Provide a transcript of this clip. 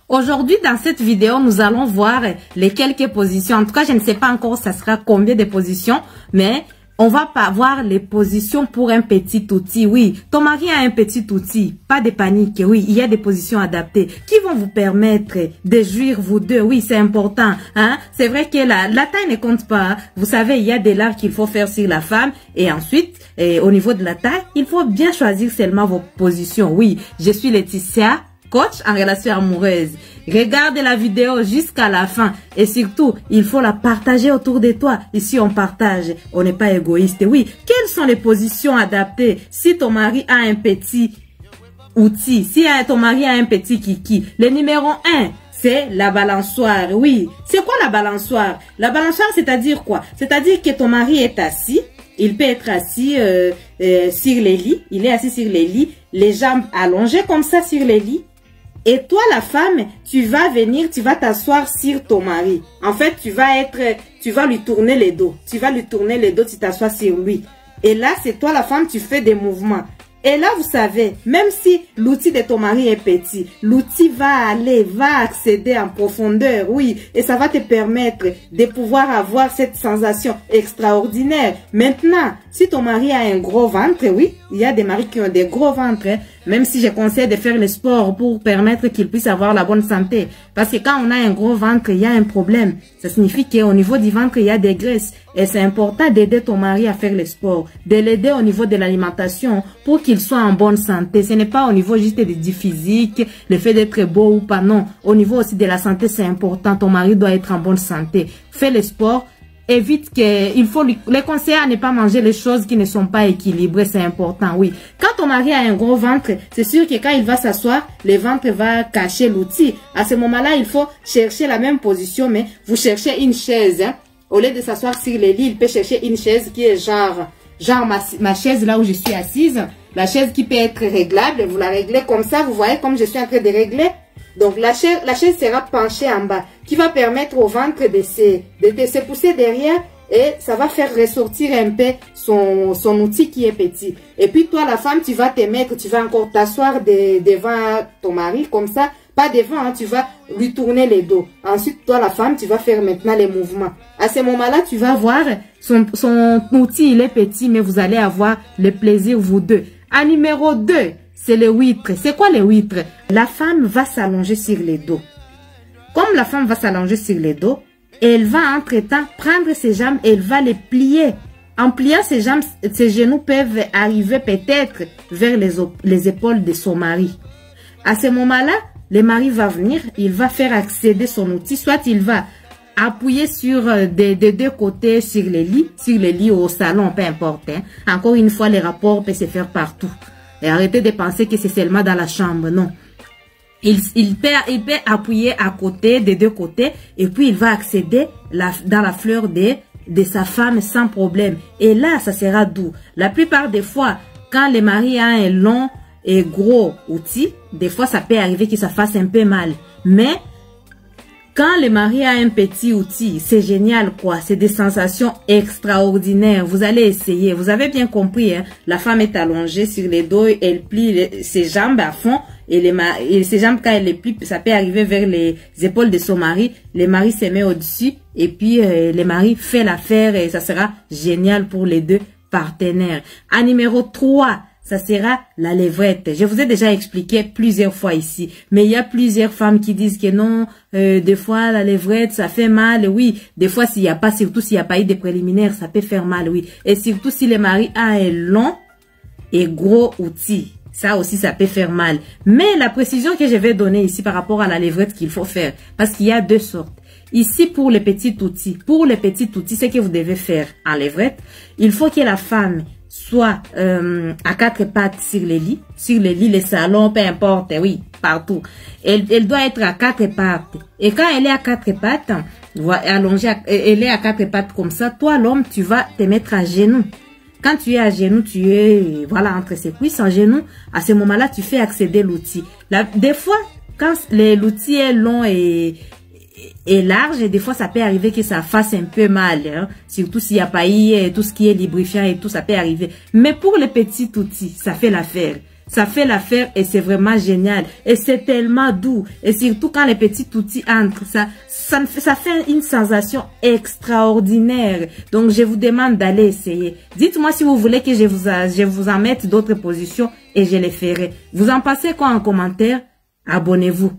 Aujourd'hui, dans cette vidéo, nous allons voir les quelques positions. En tout cas, je ne sais pas encore ça sera combien de positions, mais on va pas voir les positions pour un petit outil. Oui, ton mari a un petit outil, pas de panique. Oui, il y a des positions adaptées qui vont vous permettre de jouir vous deux. Oui, c'est important. Hein? C'est vrai que la taille ne compte pas. Vous savez, il y a des larves qu'il faut faire sur la femme. Et ensuite, au niveau de la taille, il faut bien choisir seulement vos positions. Oui, je suis Laetitia, coach en relation amoureuse. Regarde la vidéo jusqu'à la fin et surtout, il faut la partager autour de toi. Ici, on partage, on n'est pas égoïste. Oui, quelles sont les positions adaptées si ton mari a un petit outil, si ton mari a un petit kiki? Le numéro 1, c'est la balançoire. Oui, c'est quoi la balançoire? La balançoire, c'est-à-dire quoi? C'est-à-dire que ton mari est assis. Il peut être assis sur les lits. Il est assis sur les lits, les jambes allongées comme ça sur les lits. Et toi, la femme, tu vas venir, tu vas t'asseoir sur ton mari. En fait, tu vas lui tourner les dos. Tu vas lui tourner les dos, tu t'assois sur lui. Et là, c'est toi, la femme, tu fais des mouvements. Et là, vous savez, même si l'outil de ton mari est petit, l'outil va accéder en profondeur, oui, et ça va te permettre de pouvoir avoir cette sensation extraordinaire. Maintenant, si ton mari a un gros ventre, oui, il y a des maris qui ont des gros ventres, hein, même si je conseille de faire le sport pour permettre qu'il puisse avoir la bonne santé. Parce que quand on a un gros ventre, il y a un problème. Ça signifie qu'au niveau du ventre, il y a des graisses. Et c'est important d'aider ton mari à faire le sport, de l'aider au niveau de l'alimentation pour qu'il soit en bonne santé. Ce n'est pas au niveau juste du physique, le fait d'être beau ou pas, non. Au niveau aussi de la santé, c'est important. Ton mari doit être en bonne santé. Fais le sport. Évite il faut les conseiller à ne pas manger les choses qui ne sont pas équilibrées, c'est important, oui. Quand ton mari a un gros ventre, c'est sûr que quand il va s'asseoir, le ventre va cacher l'outil. À ce moment-là, il faut chercher la même position, mais vous cherchez une chaise, hein. Au lieu de s'asseoir sur les lits, il peut chercher une chaise qui est genre ma chaise là où je suis assise, la chaise qui peut être réglable, vous la réglez comme ça, vous voyez comme je suis en train de régler. Donc la chaise sera penchée en bas, qui va permettre au ventre de se pousser derrière et ça va faire ressortir un peu son outil qui est petit. Et puis toi, la femme, tu vas te mettre, tu vas encore t'asseoir devant ton mari comme ça, pas devant, hein, tu vas lui tourner les dos. Ensuite, toi, la femme, tu vas faire maintenant les mouvements. À ce moment-là, tu vas voir son outil, il est petit, mais vous allez avoir le plaisir vous deux. À numéro 2, c'est le huître. C'est quoi le huître? La femme va s'allonger sur les dos. Comme la femme va s'allonger sur les dos, elle va entre-temps prendre ses jambes et elle va les plier. En pliant ses jambes, ses genoux peuvent arriver peut-être vers les épaules de son mari. À ce moment-là, le mari va venir, il va faire accéder son outil, soit il va appuyer sur des deux côtés sur les lits ou au salon, peu importe. Hein. Encore une fois, les rapports peuvent se faire partout. Et arrêtez de penser que c'est seulement dans la chambre, non. Il peut appuyer à côté, des deux côtés, et puis il va accéder dans la fleur de sa femme sans problème. Et là, ça sera doux. La plupart des fois, quand le mari a un long et gros outil, des fois ça peut arriver que ça fasse un peu mal. Mais quand le mari a un petit outil, c'est génial quoi, c'est des sensations extraordinaires. Vous allez essayer, vous avez bien compris, hein? La femme est allongée sur les dos, elle plie ses jambes à fond et ses jambes quand elle les plie, ça peut arriver vers les épaules de son mari. Le mari se met au-dessus et puis le mari fait l'affaire et ça sera génial pour les deux partenaires. À numéro 3, ça sera la levrette. Je vous ai déjà expliqué plusieurs fois ici. Mais il y a plusieurs femmes qui disent que non, des fois la levrette, ça fait mal. Oui, des fois surtout s'il n'y a pas eu de préliminaires, ça peut faire mal, oui. Et surtout si le mari a un long et gros outil. Ça aussi, ça peut faire mal. Mais la précision que je vais donner ici par rapport à la levrette qu'il faut faire, parce qu'il y a deux sortes. Ici, pour les petits outils, ce que vous devez faire en levrette, il faut que la femme soit à quatre pattes sur les lits, les salons, peu importe, oui, partout. Elle doit être à quatre pattes. Et quand elle est à quatre pattes, allongée, elle est à quatre pattes comme ça, toi l'homme, tu vas te mettre à genoux. Quand tu es à genoux, tu es voilà entre ses cuisses en genoux. À ce moment-là, tu fais accéder l'outil. Des fois, quand l'outil est long et large, et des fois ça peut arriver que ça fasse un peu mal, hein? Surtout s'il n'y a pas eu tout ce qui est lubrifiant et tout, ça peut arriver. Mais pour les petits outils, ça fait l'affaire. Ça fait l'affaire et c'est vraiment génial. Et c'est tellement doux. Et surtout quand les petits outils entrent, ça fait une sensation extraordinaire. Donc, je vous demande d'aller essayer. Dites-moi si vous voulez que je vous en mette d'autres positions et je les ferai. Vous en passez quoi en commentaire? Abonnez-vous.